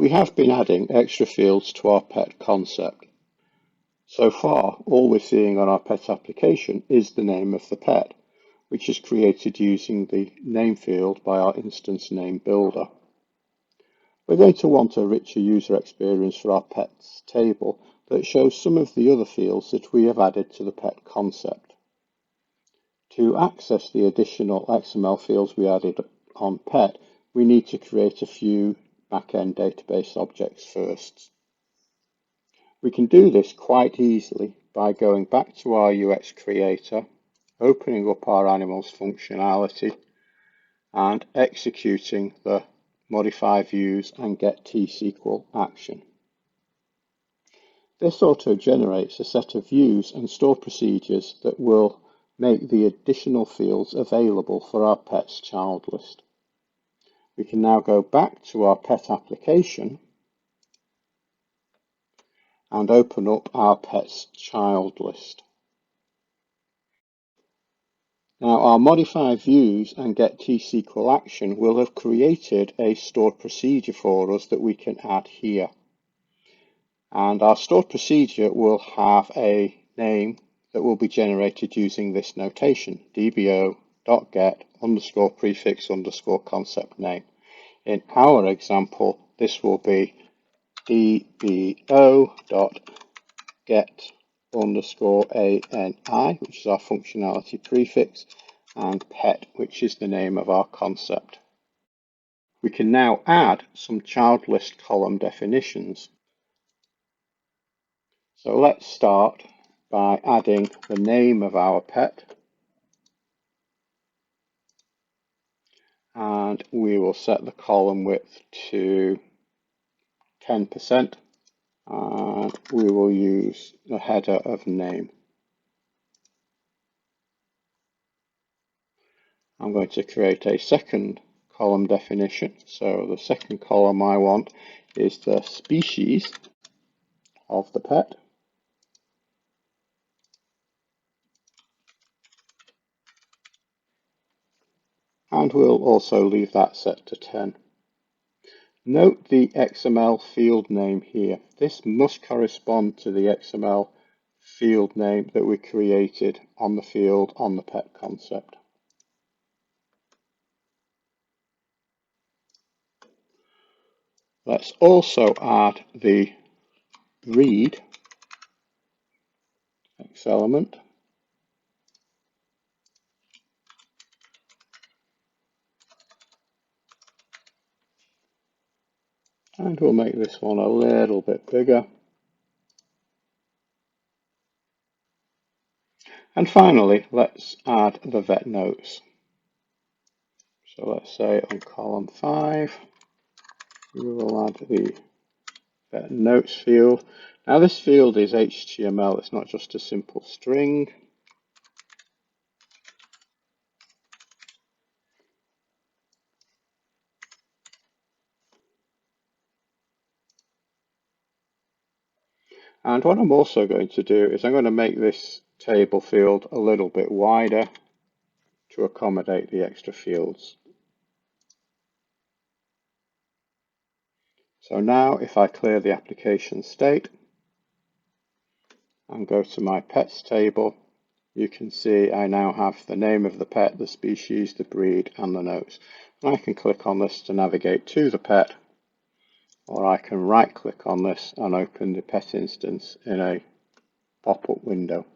We have been adding extra fields to our pet concept. So far, all we're seeing on our pet application is the name of the pet, which is created using the name field by our instance name builder. We're going to want a richer user experience for our pets table that shows some of the other fields that we have added to the pet concept. To access the additional XML fields we added on pet, we need to create a few backend database objects first. We can do this quite easily by going back to our UX Creator, opening up our animals functionality, and executing the modify views and get T-SQL action. This auto-generates a set of views and store procedures that will make the additional fields available for our pet's child list. We can now go back to our pet application and open up our pet's child list. Now our modify views and get T-SQL action will have created a stored procedure for us that we can add here. And our stored procedure will have a name that will be generated using this notation, dbo.get underscore prefix underscore concept name. In our example, this will be dbo.get underscore ANI, which is our functionality prefix, and pet, which is the name of our concept. We can now add some child list column definitions. So let's start by adding the name of our pet, and we will set the column width to 10%, and we will use the header of name. I'm going to create a second column definition. So the second column I want is the species of the pet. And we'll also leave that set to 10. Note the XML field name here. This must correspond to the XML field name that we created on the field on the pet concept. Let's also add the read X element. And we'll make this one a little bit bigger. And finally, let's add the vet notes. So let's say on column 5, we will add the vet notes field. Now this field is HTML, it's not just a simple string. And what I'm also going to do is I'm going to make this table field a little bit wider to accommodate the extra fields. So now if I clear the application state and go to my pets table, you can see I now have the name of the pet, the species, the breed, and the notes. And I can click on this to navigate to the pet, or I can right click on this and open the pet instance in a pop-up window.